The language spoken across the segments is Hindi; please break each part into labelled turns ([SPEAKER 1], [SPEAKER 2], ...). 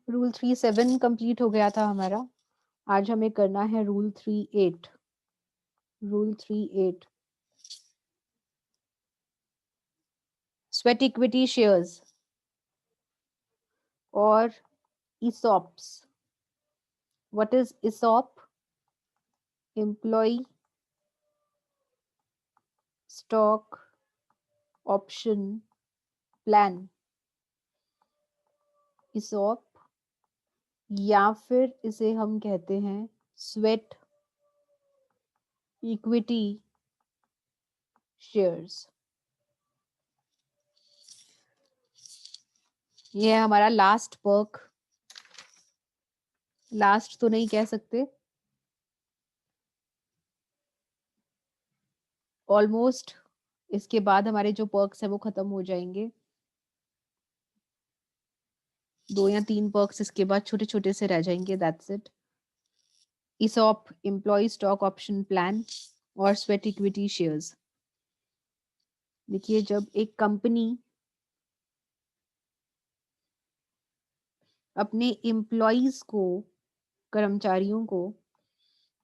[SPEAKER 1] रूल 3.7 कंप्लीट हो गया था हमारा। आज हमें करना है rule 3.8। Rule 3.8 sweat equity shares और ESOPs। What is ESOP? Employ stock option plan. ESOP या फिर इसे हम कहते हैं स्वेट इक्विटी शेयर्स। ये है हमारा लास्ट पर्क। लास्ट तो नहीं कह सकते, ऑलमोस्ट। इसके बाद हमारे जो पर्क्स है वो खत्म हो जाएंगे। 2 या 3 पर्क्स इसके बाद छोटे छोटे से रह जाएंगे, that's it. ESOP employ stock option plan और स्वेट इक्विटी शेयर्स। देखिए, जब एक कंपनी अपने एम्प्लॉयज को, कर्मचारियों को,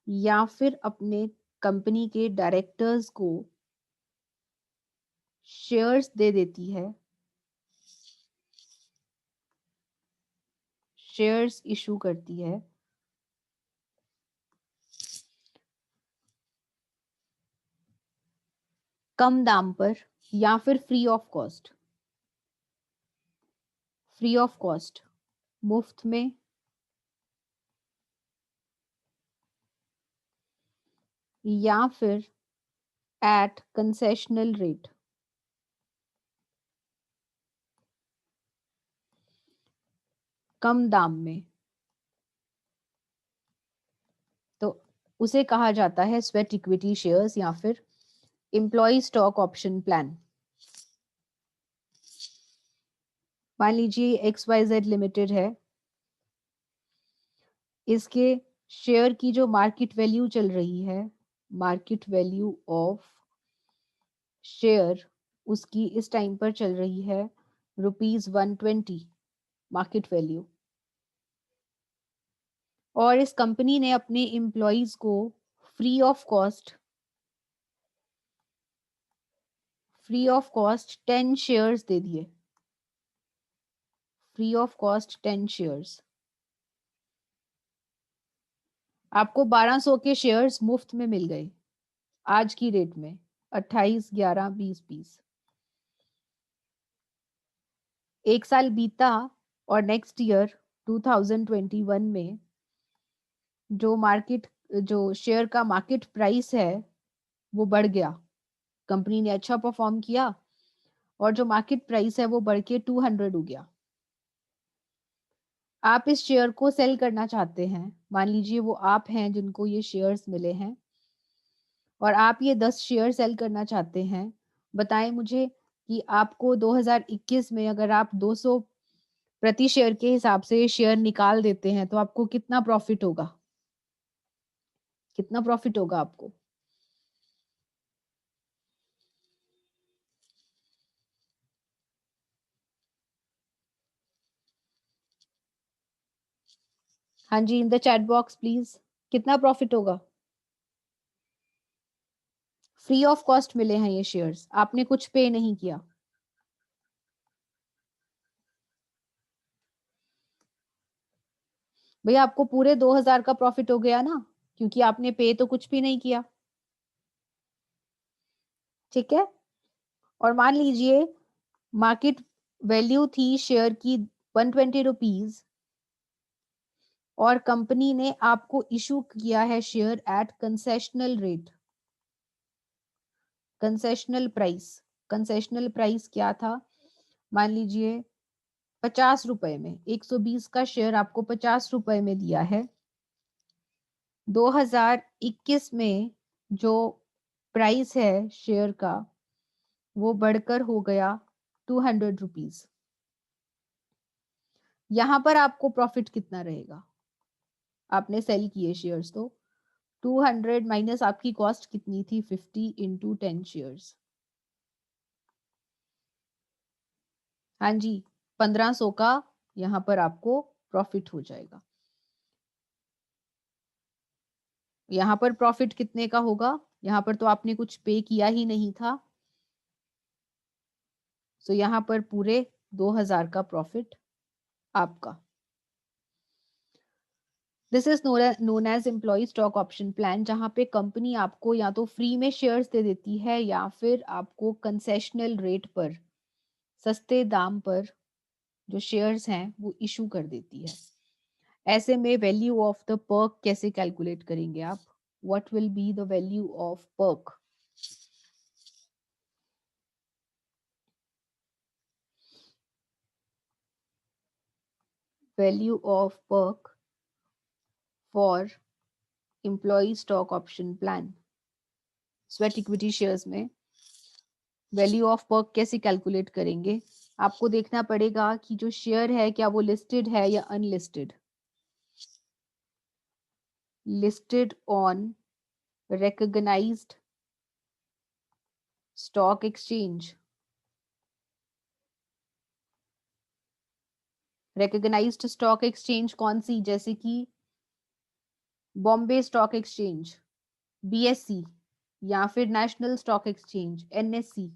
[SPEAKER 1] या फिर अपने कंपनी के डायरेक्टर्स को शेयर्स दे देती है, शेयर्स इशू करती है, कम दाम पर या फिर free of cost. Free of cost, मुफ्त में, या फिर एट कंसेशनल रेट, कम दाम में, तो उसे कहा जाता है स्वेट इक्विटी शेयर्स या फिर एम्प्लॉय स्टॉक ऑप्शन प्लान। मान लीजिए XYZ लिमिटेड है, इसके शेयर की जो मार्केट वैल्यू चल रही है, मार्केट वैल्यू ऑफ शेयर, उसकी इस टाइम पर चल रही है ₹120 मार्केट वैल्यू। और इस कंपनी ने अपने एम्प्लॉयज को फ्री ऑफ कॉस्ट 10 शेयर्स दे दिए। Free of cost 10 shares. आपको 1200 के शेयर्स मुफ्त में मिल गए आज की रेट में, 28/11/2020। एक साल बीता और नेक्स्ट ईयर 2021 में जो शेयर का मार्केट प्राइस है वो बढ़ गया। कंपनी ने अच्छा परफॉर्म किया और जो मार्केट प्राइस है वो बढ़ के 200 हो गया। आप इस शेयर को सेल करना चाहते हैं। मान लीजिए वो आप हैं जिनको ये शेयर्स मिले हैं और आप ये 10 शेयर सेल करना चाहते हैं। बताएं मुझे कि आपको 2021 में अगर आप 200 प्रति शेयर के हिसाब से शेयर निकाल देते हैं तो आपको कितना प्रॉफिट होगा? कितना प्रॉफिट होगा आपको? हाँ जी, in the chat box please. कितना प्रॉफिट होगा? फ्री ऑफ कॉस्ट मिले हैं ये शेयर्स, आपने कुछ पे नहीं किया। भैया आपको पूरे 2000 का प्रॉफिट हो गया ना, क्योंकि आपने पे तो कुछ भी नहीं किया। ठीक है। और मान लीजिए मार्केट वैल्यू थी शेयर की 120 रुपीज और कंपनी ने आपको इशू किया है share eight concessional rate, concessional price. Concessional price क्या था? मान लीजिए 50 रुपए में, 120 का शेयर आपको 50 रुपए में दिया है। 2021 में जो प्राइस है शेयर का वो बढ़कर हो गया 200 रुपीज। यहां पर आपको प्रॉफिट कितना रहेगा? आपने सेल किए शेयर्स तो 200 माइनस आपकी कॉस्ट कितनी थी? 50 इंटू 10 शेयर्स। हाँ जी, 1500 का यहाँ पर आपको प्रॉफिट हो जाएगा। यहाँ पर प्रॉफिट कितने का होगा? यहाँ पर तो आपने कुछ पे किया ही नहीं था, सो यहाँ पर पूरे 2000 का प्रॉफिट आपका। This is known as employee stock option plan, जहां पे कंपनी आपको या तो फ्री में शेयर्स दे देती है या फिर आपको कंसेशनल रेट पर, सस्ते दाम पर जो शेयर्स हैं वो इशू कर देती है। ऐसे में वैल्यू ऑफ द पर्क कैसे कैलकुलेट करेंगे आप? What will be the value of perk? Value of perk for employee stock option plan, sweat equity shares में वैल्यू ऑफ पर्क कैसे कैलकुलेट करेंगे? आपको देखना पड़ेगा कि जो शेयर है क्या वो लिस्टेड है या unlisted. Listed on recognized stock exchange. recognized stock exchange कौन सी? जैसे कि बॉम्बे स्टॉक एक्सचेंज बीएससी, या फिर नेशनल स्टॉक एक्सचेंज एनएससी।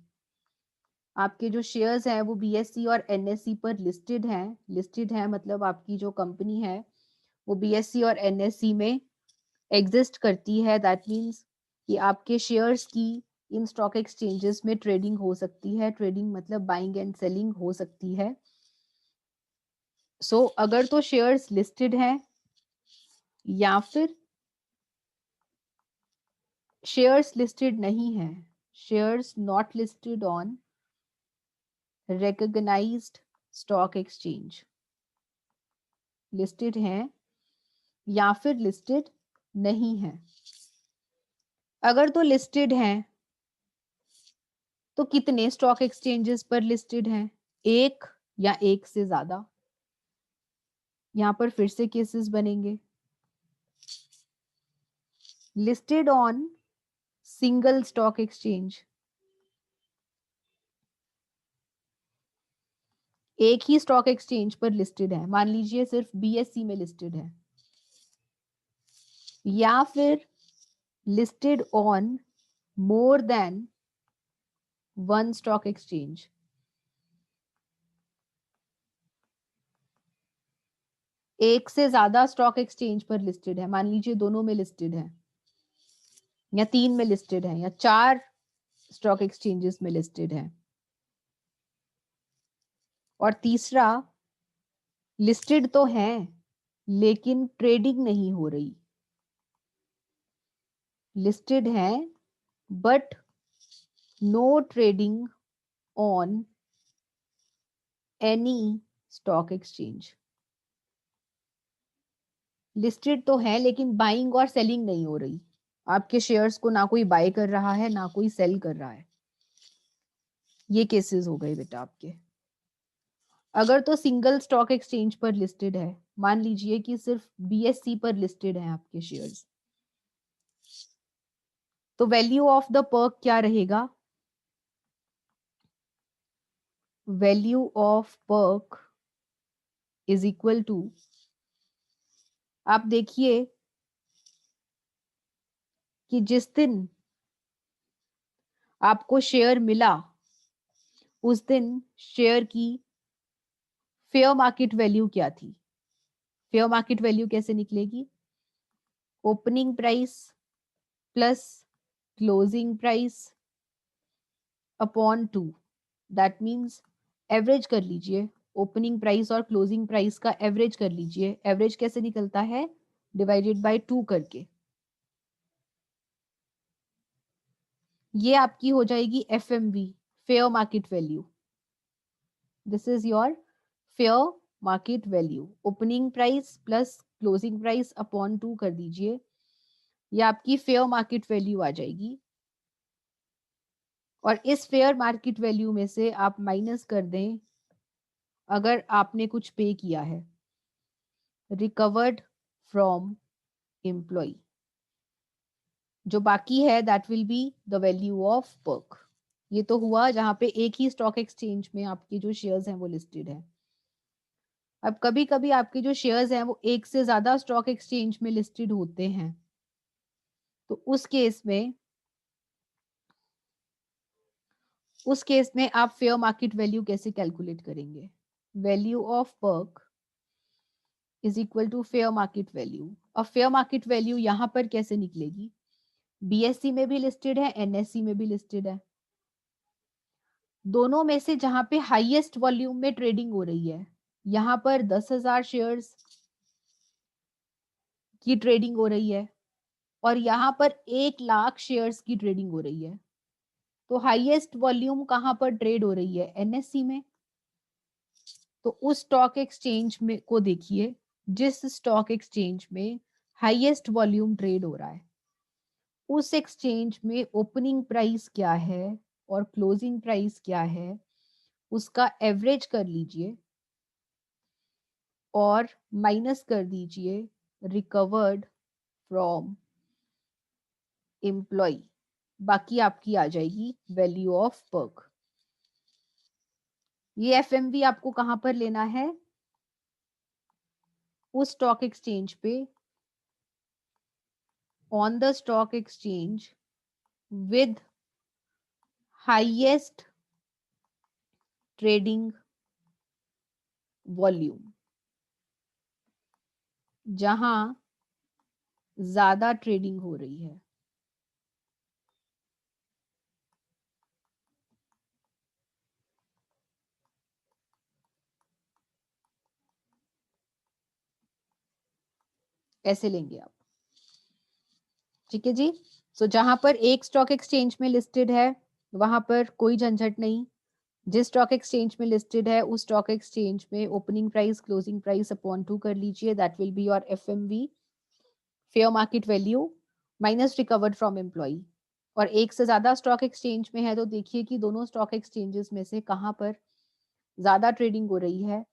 [SPEAKER 1] आपके जो शेयर्स हैं वो बीएससी और एनएससी पर लिस्टेड हैं। लिस्टेड है मतलब आपकी जो कंपनी है वो बीएससी और एनएससी में एग्जिस्ट करती है। दैट मीन्स कि आपके शेयर्स की इन स्टॉक एक्सचेंजेस में ट्रेडिंग हो सकती है। ट्रेडिंग मतलब बाइंग एंड सेलिंग हो सकती है। सो अगर तो शेयर्स लिस्टेड हैं या फिर शेयर्स लिस्टेड नहीं है, shares not listed on recognized stock exchange, listed हैं या फिर लिस्टेड नहीं है। अगर तो लिस्टेड हैं तो कितने स्टॉक एक्सचेंजेस पर लिस्टेड हैं? एक या एक से ज्यादा। यहां पर फिर से केसेस बनेंगे। Listed on single stock exchange, एक ही स्टॉक एक्सचेंज पर लिस्टेड है, मान लीजिए सिर्फ बीएससी में लिस्टेड है। या फिर listed on more than one stock exchange, एक से ज्यादा स्टॉक एक्सचेंज पर लिस्टेड है, मान लीजिए दोनों में लिस्टेड है, या तीन में लिस्टेड है, या चार स्टॉक एक्सचेंजेस में लिस्टेड है। और तीसरा, लिस्टेड तो है लेकिन ट्रेडिंग नहीं हो रही। लिस्टेड है but no trading on any stock exchange. Listed तो है लेकिन बाइंग और सेलिंग नहीं हो रही। आपके शेयर्स को ना कोई बाय कर रहा है ना कोई सेल कर रहा है। ये केसेस हो गए बेटा आपके। अगर तो सिंगल स्टॉक एक्सचेंज पर लिस्टेड है, मान लीजिए कि सिर्फ बीएससी पर लिस्टेड है आपके शेयर्स, तो वैल्यू ऑफ द पर्क क्या रहेगा? Value of perk is equal to, आप देखिए कि जिस दिन आपको शेयर मिला उस दिन शेयर की फेयर मार्केट वैल्यू क्या थी? फेयर मार्केट वैल्यू कैसे निकलेगी? Opening price plus closing price upon 2। That means average कर लीजिए, ओपनिंग प्राइस और क्लोजिंग प्राइस का एवरेज कर लीजिए। एवरेज कैसे निकलता है? डिवाइडेड बाय 2 करके। ये आपकी हो जाएगी FMV, fair market value. This is your fair market value. Opening price plus closing price upon 2 कर दीजिए, ये आपकी फेयर मार्केट वैल्यू आ जाएगी। और इस फेयर मार्केट वैल्यू में से आप माइनस कर दें अगर आपने कुछ पे किया है, रिकवर्ड फ्रॉम एम्प्लॉय, जो बाकी है that will be the value of perk. ये तो हुआ जहां पे एक ही स्टॉक एक्सचेंज में आपके जो शेयर्स हैं वो लिस्टेड है। अब कभी कभी आपके जो शेयर्स हैं वो एक से ज्यादा स्टॉक एक्सचेंज में लिस्टेड होते हैं, तो उस केस में आप फेयर मार्केट वैल्यू कैसे कैलकुलेट करेंगे? Value of perk is equal to fair market value. और फेयर मार्केट वैल्यू यहाँ पर कैसे निकलेगी? बीएससी में भी लिस्टेड है, एनएससी में भी लिस्टेड है, दोनों में से जहां पे हाईएस्ट वॉल्यूम में ट्रेडिंग हो रही है, यहाँ पर 10,000 शेयर्स की ट्रेडिंग हो रही है और यहाँ पर 1 लाख शेयर्स की ट्रेडिंग हो रही है। तो हाईएस्ट वॉल्यूम कहां पर ट्रेड हो रही है? एनएससी में। तो उस स्टॉक एक्सचेंज में को देखिए, जिस स्टॉक एक्सचेंज में हाईएस्ट वॉल्यूम ट्रेड हो रहा है, उस एक्सचेंज में ओपनिंग प्राइस क्या है और क्लोजिंग प्राइस क्या है, उसका एवरेज कर लीजिए और माइनस कर दीजिए रिकवर्ड फ्रॉम एम्प्लॉय। बाकी आपकी आ जाएगी वैल्यू ऑफ पर्क। ये एफएमवी आपको कहां पर लेना है? उस स्टॉक एक्सचेंज पे, on the stock exchange with highest trading volume, जहां ज्यादा ट्रेडिंग हो रही है। ऐसे लेंगे आप, ठीक है जी। सो जहां पर एक स्टॉक एक्सचेंज में लिस्टेड है वहां पर कोई झंझट नहीं, जिस स्टॉक एक्सचेंज में लिस्टेड है उस स्टॉक एक्सचेंज में opening price closing price upon 2 कर लीजिए, that will be your FMV, fair market value minus recovered from employ. और एक से ज्यादा स्टॉक एक्सचेंज में है तो देखिए कि दोनों स्टॉक एक्सचेंजेस में से कहां पर ज्यादा ट्रेडिंग हो रही है।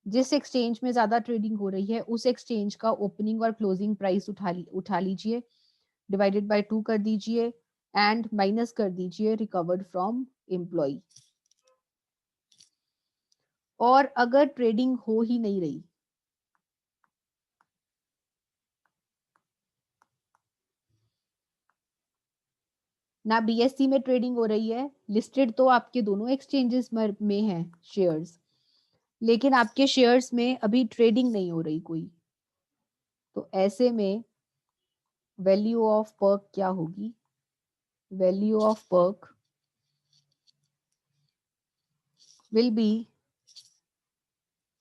[SPEAKER 1] जिस एक्सचेंज में ज्यादा ट्रेडिंग हो रही है उस एक्सचेंज का ओपनिंग और क्लोजिंग प्राइस उठा लीजिए, डिवाइडेड बाय 2 कर दीजिए एंड माइनस कर दीजिए रिकवर्ड फ्रॉम एम्प्लॉय। और अगर ट्रेडिंग हो ही नहीं रही, ना बीएससी में ट्रेडिंग हो रही है, लिस्टेड तो आपके दोनों एक्सचेंजेस में है शेयर्स, लेकिन आपके शेयर्स में अभी ट्रेडिंग नहीं हो रही कोई, तो ऐसे में वैल्यू ऑफ पर्क क्या होगी? Value of perk will be,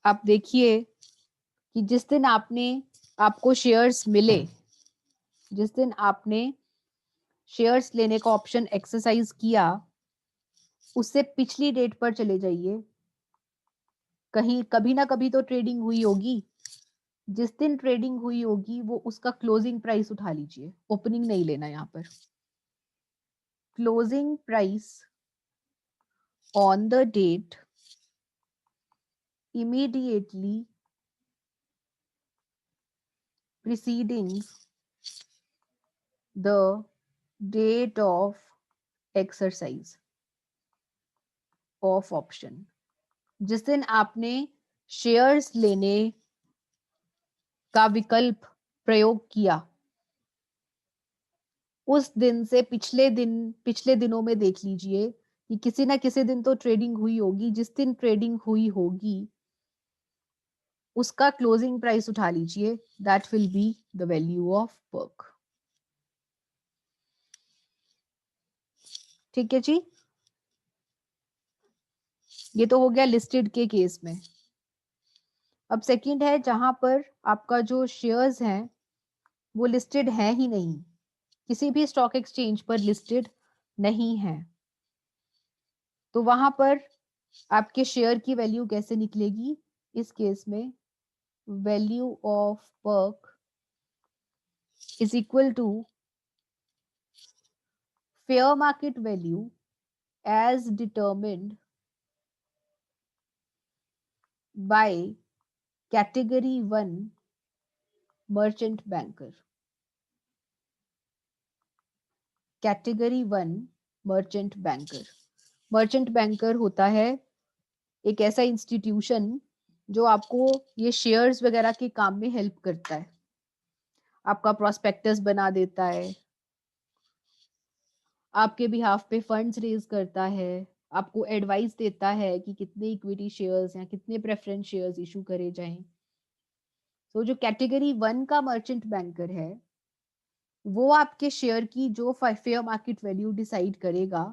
[SPEAKER 1] आप देखिए कि जिस दिन आपको शेयर्स मिले, जिस दिन आपने शेयर्स लेने का ऑप्शन एक्सरसाइज किया, उससे पिछली डेट पर चले जाइए, कहीं कभी ना कभी तो ट्रेडिंग हुई होगी। जिस दिन ट्रेडिंग हुई होगी वो उसका क्लोजिंग प्राइस उठा लीजिए, ओपनिंग नहीं लेना यहां पर। Closing price on the date immediately preceding the date of exercise of option। जिस दिन आपने शेयर्स लेने का विकल्प प्रयोग किया, उस दिन से पिछले दिनों में देख लीजिए कि किसी ना किसी दिन तो ट्रेडिंग हुई होगी। जिस दिन ट्रेडिंग हुई होगी उसका क्लोजिंग प्राइस उठा लीजिए, that will be the value of perk. ठीक है जी, ये तो हो गया लिस्टेड के केस में। अब सेकंड है जहां पर आपका जो शेयर्स हैं वो लिस्टेड है ही नहीं, किसी भी स्टॉक एक्सचेंज पर लिस्टेड नहीं है, तो वहां पर आपके शेयर की वैल्यू कैसे निकलेगी? इस केस में value of perk is equal to fair market value as determined by category 1 merchant banker. Category 1 merchant banker, merchant banker होता है एक ऐसा इंस्टीट्यूशन जो आपको ये शेयर्स वगैरह के काम में हेल्प करता है। आपका प्रोस्पेक्टस बना देता है, आपके बिहाफ पे फंड्स रेज करता है, आपको एडवाइस देता है कि कितने इक्विटी शेयर्स या कितने प्रेफरेंस शेयर्स इशू करे जाएं। तो जो कैटेगरी 1 का मर्चेंट बैंकर है, वो आपके शेयर की जो फेयर मार्केट वैल्यू डिसाइड करेगा,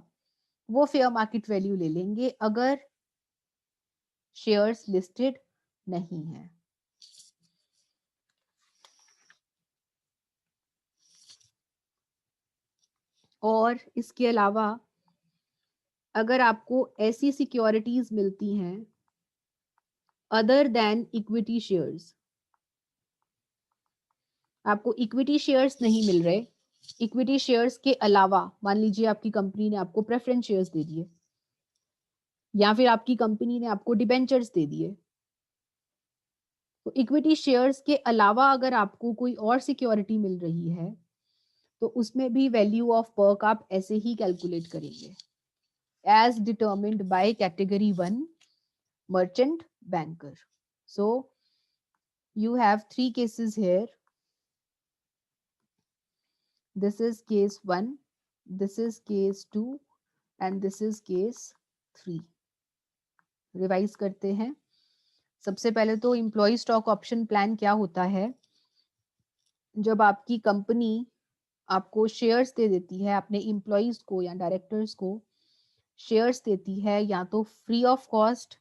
[SPEAKER 1] वो फेयर मार्केट वैल्यू ले लेंगे अगर शेयर्स लिस्टेड नहीं है। और इसके अलावा अगर आपको ऐसी सिक्योरिटीज मिलती हैं अदर देन इक्विटी शेयर्स, आपको इक्विटी शेयर्स नहीं मिल रहे, इक्विटी शेयर्स के अलावा मान लीजिए आपकी कंपनी ने आपको प्रेफरेंस शेयर्स दे दिए या फिर आपकी कंपनी ने आपको डिबेंचर्स दे दिए, तो इक्विटी शेयर्स के अलावा अगर आपको कोई और सिक्योरिटी मिल रही है तो उसमें भी वैल्यू ऑफ पर्क आप ऐसे ही कैलकुलेट करेंगे, as determined by category 1 merchant banker. So you have 3 cases here. This is case 1, this is case 2 and this is case 3. Revise करते हैं। सबसे पहले तो एम्प्लॉय स्टॉक ऑप्शन प्लान क्या होता है? जब आपकी कंपनी आपको शेयर्स दे देती है, अपने एम्प्लॉयज को या डायरेक्टर्स को शेयर्स देती है या तो फ्री ऑफ कॉस्ट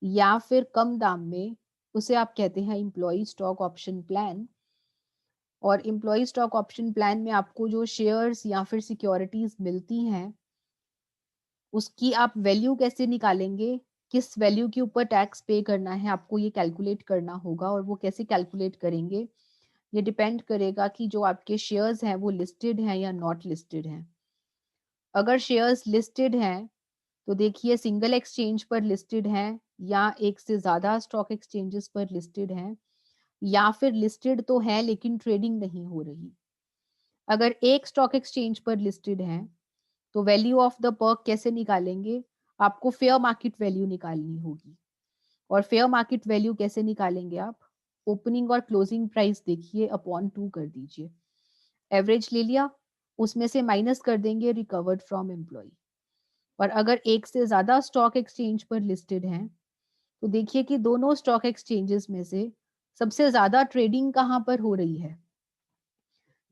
[SPEAKER 1] या फिर कम दाम में, उसे आप कहते हैं एम्प्लॉय स्टॉक ऑप्शन प्लान। और एम्प्लॉय स्टॉक ऑप्शन प्लान में आपको जो शेयर्स या फिर सिक्योरिटीज मिलती हैं उसकी आप वैल्यू कैसे निकालेंगे, किस वैल्यू के ऊपर टैक्स पे करना है आपको ये कैलकुलेट करना होगा। और वो कैसे कैलकुलेट करेंगे ये डिपेंड करेगा कि जो आपके शेयर्स हैं वो लिस्टेड हैं या नॉट लिस्टेड हैं। अगर शेयर्स लिस्टेड हैं तो देखिए सिंगल एक्सचेंज पर लिस्टेड हैं या एक से ज्यादा स्टॉक एक्सचेंजेस पर लिस्टेड हैं, या फिर लिस्टेड तो है लेकिन ट्रेडिंग नहीं हो रही। अगर एक स्टॉक एक्सचेंज पर लिस्टेड है तो वैल्यू ऑफ द पर्क कैसे निकालेंगे? आपको फेयर मार्केट वैल्यू निकालनी होगी। और फेयर मार्केट वैल्यू कैसे निकालेंगे आप? ओपनिंग और क्लोजिंग प्राइस देखिए अपॉन 2 कर दीजिए, एवरेज ले लिया, उसमें से माइनस कर देंगे रिकवर्ड फ्रॉम एम्प्लॉय। और अगर एक से ज्यादा स्टॉक एक्सचेंज पर लिस्टेड हैं तो देखिए कि दोनों स्टॉक एक्सचेंजेस में से सबसे ज्यादा ट्रेडिंग कहाँ पर हो रही है।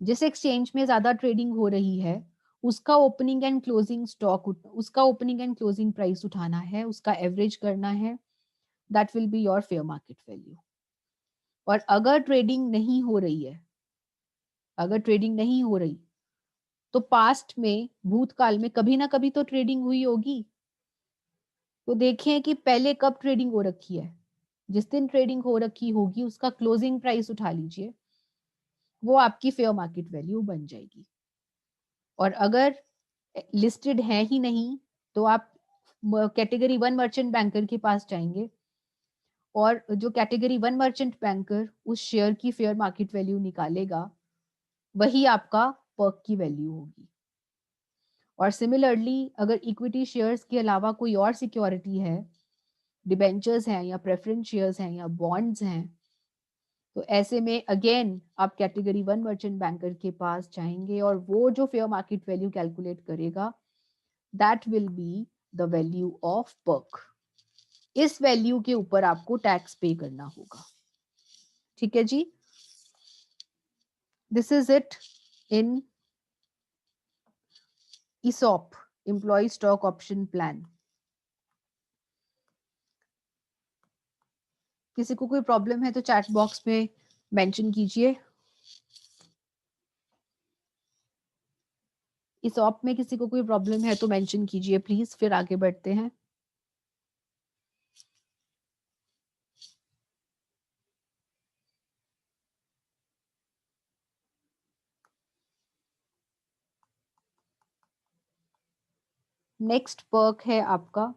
[SPEAKER 1] जिस एक्सचेंज में ज्यादा ट्रेडिंग हो रही है उसका ओपनिंग एंड क्लोजिंग स्टॉक, उसका ओपनिंग एंड क्लोजिंग प्राइस उठाना है, उसका एवरेज करना है, that will be your fair market value. और अगर ट्रेडिंग नहीं हो रही है, अगर ट्रेडिंग नहीं हो रही तो पास्ट में, भूतकाल में कभी ना कभी तो ट्रेडिंग हुई होगी। तो देखें कि पहले कब ट्रेडिंग हो रखी है, जिस दिन ट्रेडिंग हो रखी होगी उसका क्लोजिंग प्राइस उठा लीजिए, वो आपकी फेयर मार्केट वैल्यू बन जाएगी। और अगर लिस्टेड है ही नहीं तो आप कैटेगरी 1 मर्चेंट बैंकर के पास जाएंगे और जो कैटेगरी 1 मर्चेंट बैंकर उस शेयर की फेयर मार्केट वैल्यू निकालेगा वही आपका पर्क की वैल्यू होगी। और सिमिलरली अगर इक्विटी शेयर्स के अलावा कोई और सिक्योरिटी है, डिबेंचर्स हैं या प्रेफरेंस शेयर्स हैं या बॉन्ड्स हैं, तो ऐसे में अगेन आप कैटेगरी 1 मर्चेंट बैंकर के पास जाएंगे और वो जो फेयर मार्केट वैल्यू कैलकुलेट करेगा that will be the value of perk. इस वैल्यू के ऊपर आपको टैक्स पे करना होगा। ठीक है जी, this is it in ESOP, employ stock option plan. किसी को कोई प्रॉब्लम है तो चैट बॉक्स में मेंशन कीजिए। ESOP में किसी को कोई प्रॉब्लम है तो मेंशन कीजिए प्लीज, फिर आगे बढ़ते हैं। नेक्स्ट पर्क है आपका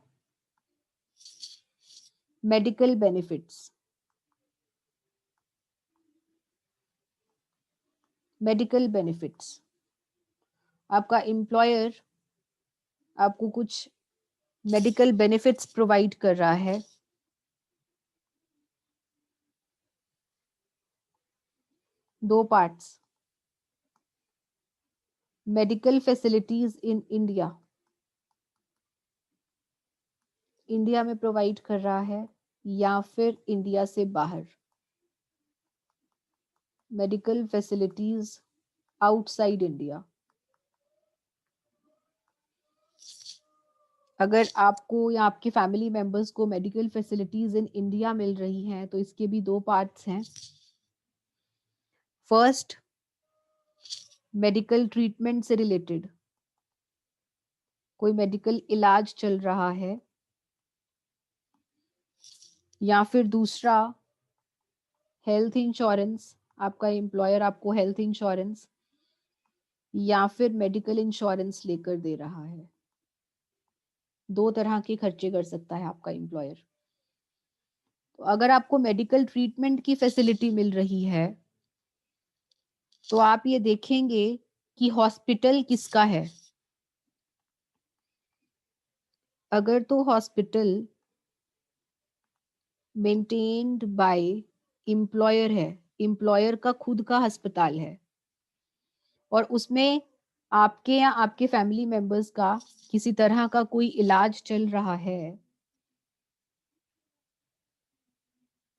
[SPEAKER 1] मेडिकल बेनिफिट्स। मेडिकल बेनिफिट्स, आपका एम्प्लॉयर आपको कुछ मेडिकल बेनिफिट्स प्रोवाइड कर रहा है दो parts, medical facilities in India, India में प्रोवाइड कर रहा है या फिर इंडिया से बाहर, मेडिकल फैसिलिटीज आउटसाइड इंडिया। अगर आपको या आपके फैमिली मेंबर्स को मेडिकल फैसिलिटीज इन इंडिया मिल रही हैं तो इसके भी दो पार्ट्स हैं। फर्स्ट, मेडिकल ट्रीटमेंट से रिलेटेड, कोई मेडिकल इलाज चल रहा है, या फिर दूसरा हेल्थ इंश्योरेंस, आपका एम्प्लॉयर आपको हेल्थ इंश्योरेंस या फिर मेडिकल इंश्योरेंस लेकर दे रहा है। दो तरह के खर्चे कर सकता है आपका एम्प्लॉयर। तो अगर आपको मेडिकल ट्रीटमेंट की फैसिलिटी मिल रही है तो आप ये देखेंगे कि हॉस्पिटल किसका है। अगर तो हॉस्पिटल मेंटेन्ड बाय एम्प्लॉयर है, एम्प्लॉयर का खुद का अस्पताल है और उसमें आपके या आपके फैमिली मेंबर्स का किसी तरह का कोई इलाज चल रहा है,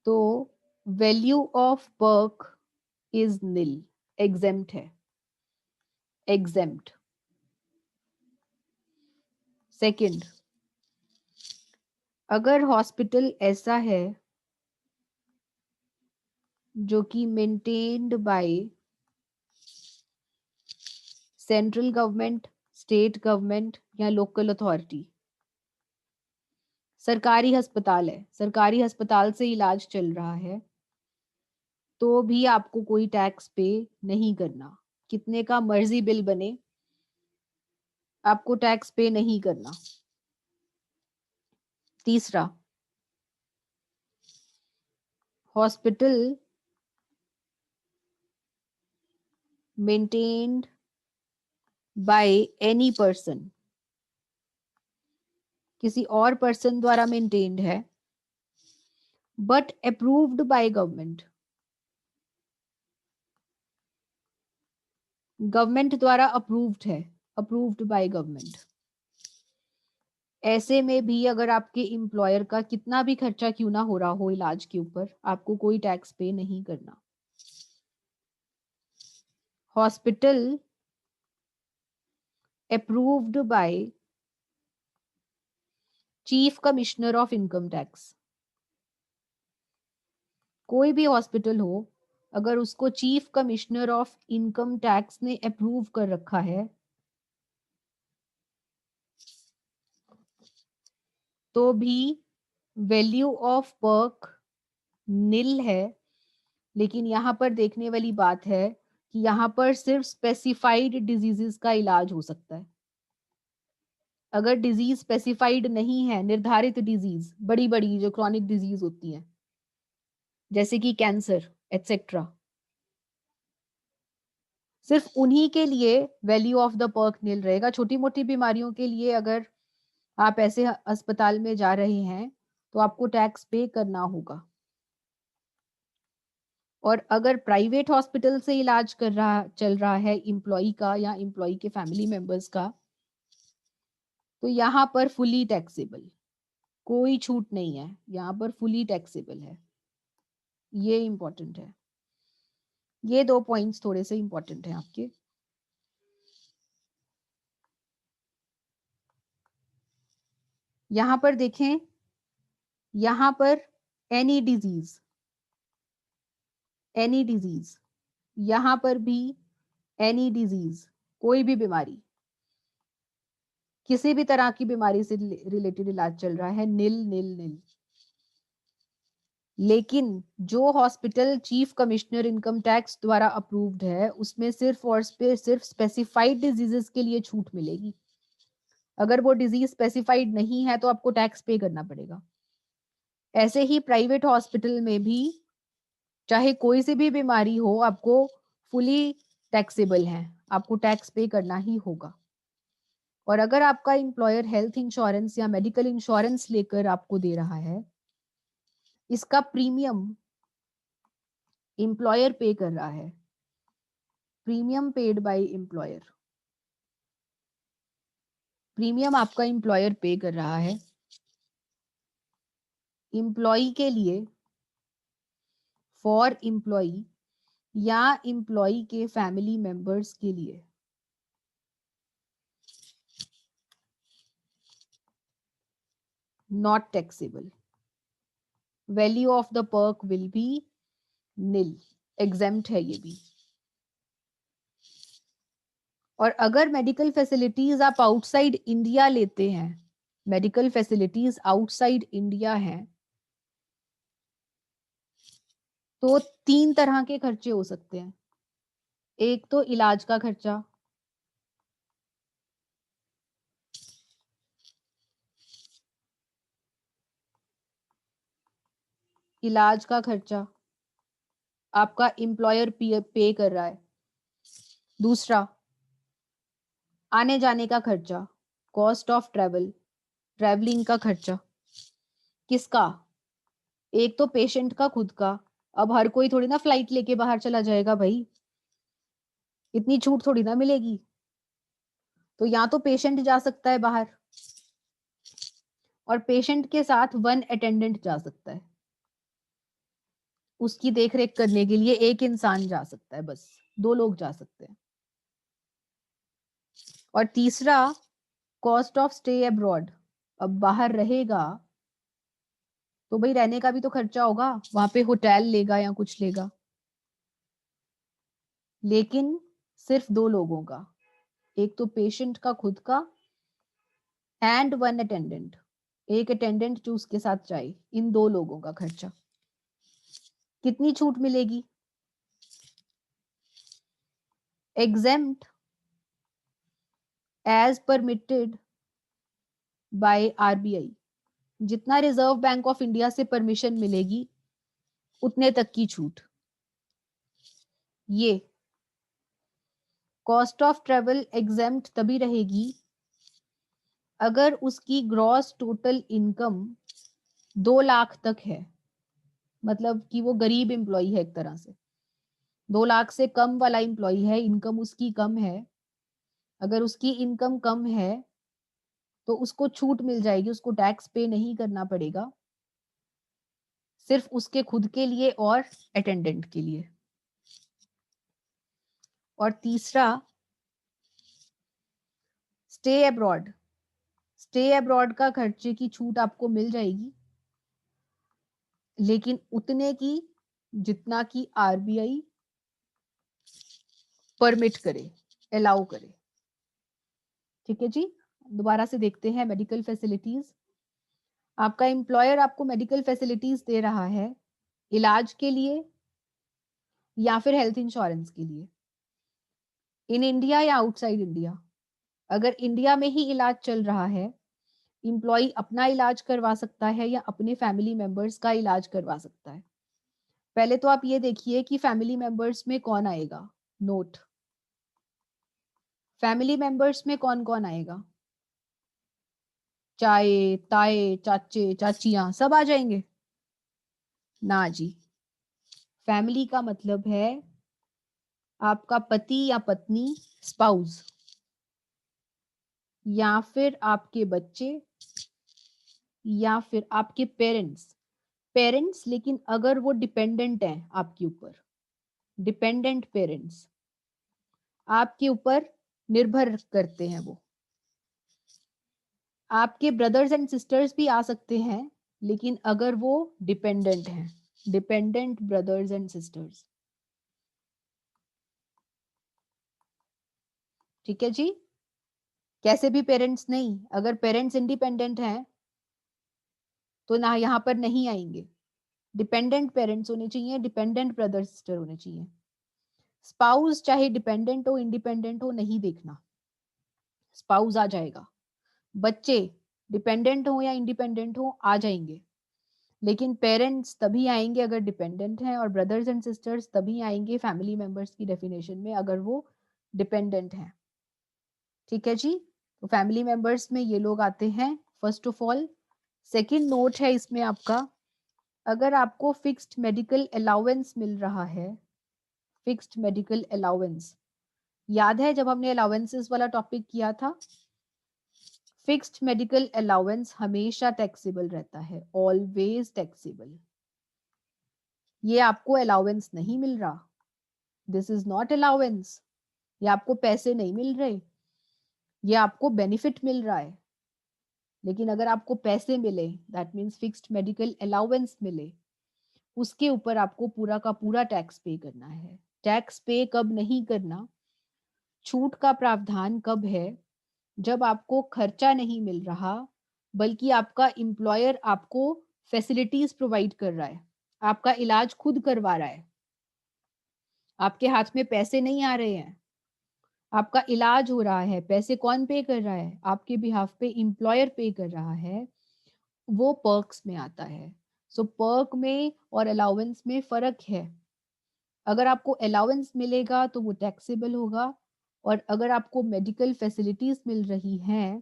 [SPEAKER 1] तो value of perk is nil, exempt है, एग्जेम्प्ट। सेकंड, अगर हॉस्पिटल ऐसा है जो कि maintained by central government, state government या लोकल अथॉरिटी, सरकारी अस्पताल है, सरकारी अस्पताल से इलाज चल रहा है, तो भी आपको कोई टैक्स पे नहीं करना, कितने का मर्जी बिल बने आपको टैक्स पे नहीं करना। तीसरा, hospital maintained by any person, किसी और पर्सन द्वारा मेंटेन्ड है but approved by government, government द्वारा अप्रूव्ड है, अप्रूव्ड बाय गवर्नमेंट। ऐसे में भी अगर आपके एम्प्लॉयर का कितना भी खर्चा क्यों ना हो रहा हो इलाज के ऊपर, आपको कोई टैक्स पे नहीं करना। Hospital approved by chief commissioner of income tax, कोई भी हॉस्पिटल हो अगर उसको chief commissioner of income tax ने अप्रूव कर रखा है तो भी वैल्यू ऑफ पर्क निल है। लेकिन यहाँ पर देखने वाली बात है कि यहाँ पर सिर्फ स्पेसिफाइड डिजीजेस का इलाज हो सकता है। अगर डिजीज स्पेसिफाइड नहीं है, निर्धारित डिजीज, बड़ी बड़ी जो क्रॉनिक डिजीज होती हैं जैसे कि कैंसर एटसेट्रा, सिर्फ उन्हीं के लिए वैल्यू ऑफ द पर्क निल रहेगा। छोटी मोटी बीमारियों के लिए अगर आप ऐसे अस्पताल में जा रहे हैं तो आपको टैक्स पे करना होगा। और अगर प्राइवेट हॉस्पिटल से इलाज चल रहा है एम्प्लॉय का या एम्प्लॉय के फैमिली मेंबर्स का, तो यहाँ पर फुली टैक्सेबल, कोई छूट नहीं है, यहाँ पर फुली टैक्सेबल है। ये इंपॉर्टेंट है, ये दो पॉइंट्स थोड़े से इंपॉर्टेंट हैं आपके। यहाँ पर देखें, यहाँ पर एनी डिजीज, एनी डिजीज, यहाँ पर भी एनी डिजीज, कोई भी बीमारी, किसी भी तरह की बीमारी से रिलेटेड इलाज चल रहा है, निल निल निल। लेकिन जो hospital chief commissioner income tax द्वारा अप्रूव्ड है उसमें सिर्फ और सिर्फ स्पेसिफाइड डिजीजेस के लिए छूट मिलेगी। अगर वो डिजीज स्पेसिफाइड नहीं है तो आपको टैक्स पे करना पड़ेगा। ऐसे ही प्राइवेट हॉस्पिटल में भी चाहे कोई सी भी बीमारी हो आपको फुली टैक्सेबल है, आपको टैक्स पे करना ही होगा। और अगर आपका एम्प्लॉयर हेल्थ इंश्योरेंस या मेडिकल इंश्योरेंस लेकर आपको दे रहा है, इसका प्रीमियम एम्प्लॉयर पे कर रहा है, premium paid by employer, premium आपका एम्प्लॉयर पे कर रहा है एम्प्लॉई के लिए, फॉर एम्प्लॉई या एम्प्लॉई के फैमिली मेंबर्स के लिए। Not taxable, value of the perk will be nil, exempt है ये भी। और अगर मेडिकल फैसिलिटीज आप आउटसाइड इंडिया लेते हैं, मेडिकल फैसिलिटीज आउटसाइड इंडिया हैं, तो 3 तरह के खर्चे हो सकते हैं। एक तो इलाज का खर्चा, इलाज का खर्चा आपका एम्प्लॉयर पे कर रहा है। दूसरा, आने जाने का खर्चा, कॉस्ट ऑफ ट्रेवल, ट्रैवलिंग का खर्चा। किसका? एक तो पेशेंट का खुद का। अब हर कोई थोड़ी ना फ्लाइट लेके बाहर चला जाएगा भाई, इतनी छूट थोड़ी ना मिलेगी। तो या तो पेशेंट जा सकता है बाहर, और पेशेंट के साथ 1 अटेंडेंट जा सकता है, उसकी देखरेख करने के लिए एक इंसान जा सकता है, बस 2 लोग जा सकते हैं। और तीसरा, कॉस्ट ऑफ स्टे अब्रॉड, अब बाहर रहेगा तो भाई रहने का भी तो खर्चा होगा, वहां पे होटल लेगा या कुछ लेगा, लेकिन सिर्फ 2 लोगों का, एक तो पेशेंट का खुद का एंड 1 अटेंडेंट, एक अटेंडेंट जो उसके साथ जाए, इन 2 लोगों का खर्चा। कितनी छूट मिलेगी? Exempt as permitted by RBI, जितना रिजर्व बैंक ऑफ इंडिया से परमिशन मिलेगी उतने तक की छूट। ये कॉस्ट ऑफ ट्रेवल एग्जेम्प्ट तभी रहेगी अगर उसकी ग्रॉस टोटल इनकम 2 लाख तक है, मतलब कि वो गरीब एम्प्लॉय है एक तरह से, 2 लाख से कम वाला एम्प्लॉय है, इनकम उसकी कम है। अगर उसकी इनकम कम है तो उसको छूट मिल जाएगी, उसको टैक्स पे नहीं करना पड़ेगा, सिर्फ उसके खुद के लिए और अटेंडेंट के लिए। और तीसरा, स्टे अब्रॉड, स्टे अब्रॉड का खर्चे की छूट आपको मिल जाएगी, लेकिन उतने की जितना की आरबीआई परमिट करे, अलाउ करे। ठीक है जी, दोबारा से देखते हैं मेडिकल फैसिलिटीज। आपका एम्प्लॉयर आपको मेडिकल फैसिलिटीज दे रहा है इलाज के लिए या फिर हेल्थ इंश्योरेंस के लिए, इन इंडिया या आउटसाइड इंडिया। अगर इंडिया में ही इलाज चल रहा है, इम्प्लॉय अपना इलाज करवा सकता है या अपने फैमिली मेंबर्स का इलाज करवा सकता है। पहले तो आप ये देखिए कि फैमिली मेंबर्स में कौन आएगा। नोट, फैमिली मेंबर्स में कौन कौन आएगा? चाए, ताए, चाचे, चाचियां सब आ जाएंगे? ना जी, फैमिली का मतलब है आपका पति या पत्नी, स्पाउस, या फिर आपके बच्चे, या फिर आपके पेरेंट्स। पेरेंट्स लेकिन अगर वो डिपेंडेंट हैं आपके ऊपर, डिपेंडेंट पेरेंट्स आपके ऊपर निर्भर करते हैं वो। आपके ब्रदर्स एंड सिस्टर्स भी आ सकते हैं, लेकिन अगर वो डिपेंडेंट हैं, डिपेंडेंट ब्रदर्स एंड सिस्टर्स। ठीक है जी, कैसे भी पेरेंट्स नहीं, अगर पेरेंट्स इंडिपेंडेंट हैं तो ना यहाँ पर नहीं आएंगे। डिपेंडेंट पेरेंट्स होने चाहिए, डिपेंडेंट ब्रदर सिस्टर होने चाहिए। स्पाउस चाहे डिपेंडेंट हो इंडिपेंडेंट हो नहीं देखना, स्पाउस आ जाएगा। बच्चे डिपेंडेंट हो या इंडिपेंडेंट हो आ जाएंगे, लेकिन पेरेंट्स तभी आएंगे अगर डिपेंडेंट हैं, और ब्रदर्स एंड सिस्टर्स तभी आएंगे फैमिली मेंबर्स की डेफिनेशन में अगर वो डिपेंडेंट हैं। ठीक है जी, तो फैमिली मेंबर्स में ये लोग आते हैं first of all. Second note है इसमें आपका, अगर आपको फिक्स्ड मेडिकल अलाउंस मिल रहा है, फिक्स्ड मेडिकल अलाउंस, याद है जब हमने अलाउंसेस वाला टॉपिक किया था? फिक्स्ड मेडिकल अलाउंस हमेशा टैक्सेबल रहता है, ऑलवेज टैक्सेबल। ये आपको अलाउंस नहीं मिल रहा, दिस इज नॉट अलाउंस। ये आपको पैसे नहीं मिल रहे, ये आपको बेनिफिट मिल रहा है। लेकिन अगर आपको पैसे मिले, that means fixed medical allowance मिले, उसके ऊपर आपको पूरा का पूरा टैक्स पे करना है। टैक्स पे कब नहीं करना, छूट का प्रावधान कब है? जब आपको खर्चा नहीं मिल रहा, बल्कि आपका एम्प्लॉयर आपको फैसिलिटीज प्रोवाइड कर रहा है, आपका इलाज खुद करवा रहा है, आपके हाथ में पैसे नहीं आ रहे हैं, आपका इलाज हो रहा है, पैसे कौन पे कर रहा है? आपके बिहाफ पे एम्प्लॉयर पे कर रहा है, वो पर्क्स में आता है। सो पर्क में और अलाउंस में फर्क है। अगर आपको अलाउंस मिलेगा तो वो टैक्सेबल होगा, और अगर आपको मेडिकल फैसिलिटीज मिल रही हैं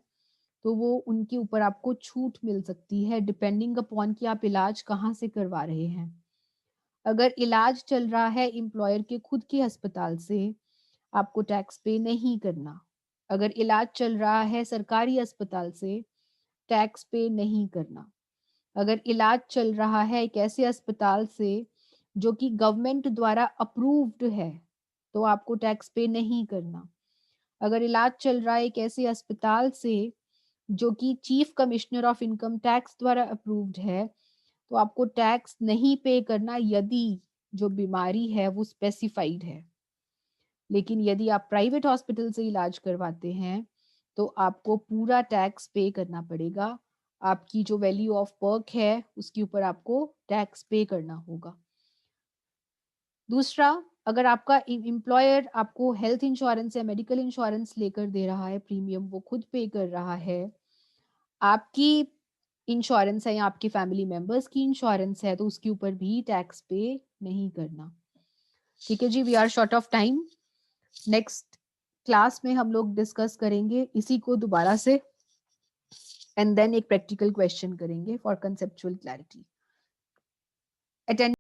[SPEAKER 1] तो वो उनके ऊपर आपको छूट मिल सकती है, डिपेंडिंग अपॉन कि आप इलाज कहाँ से करवा रहे हैं। अगर इलाज चल रहा है एम्प्लॉयर के खुद के अस्पताल से, आपको टैक्स पे नहीं करना। अगर इलाज चल रहा है सरकारी अस्पताल से, टैक्स पे नहीं करना। अगर इलाज चल रहा है एक ऐसे अस्पताल से जो कि गवर्नमेंट द्वारा अप्रूव्ड है, तो आपको टैक्स पे नहीं करना। अगर इलाज चल रहा है एक ऐसे अस्पताल से जो कि chief commissioner of income tax द्वारा अप्रूव्ड है, तो आपको टैक्स नहीं पे करना यदि जो बीमारी है वो स्पेसिफाइड है। लेकिन यदि आप प्राइवेट हॉस्पिटल से इलाज करवाते हैं तो आपको पूरा टैक्स पे करना पड़ेगा। आपकी जो वैल्यू ऑफ वर्क है उसके ऊपर आपको टैक्स पे करना होगा। दूसरा, अगर आपका एम्प्लॉयर आपको हेल्थ इंश्योरेंस या मेडिकल इंश्योरेंस लेकर दे रहा है, प्रीमियम वो खुद पे कर रहा है, आपकी इंश्योरेंस है या आपके फैमिली मेंबर्स की इंश्योरेंस है, तो उसके ऊपर भी टैक्स पे नहीं करना। ठीक है जी, we are short of time. Next class में हम लोग डिस्कस करेंगे इसी को दोबारा से, एंड देन एक प्रैक्टिकल क्वेश्चन करेंगे फॉर कंसेप्चुअल क्लैरिटी। अटेंड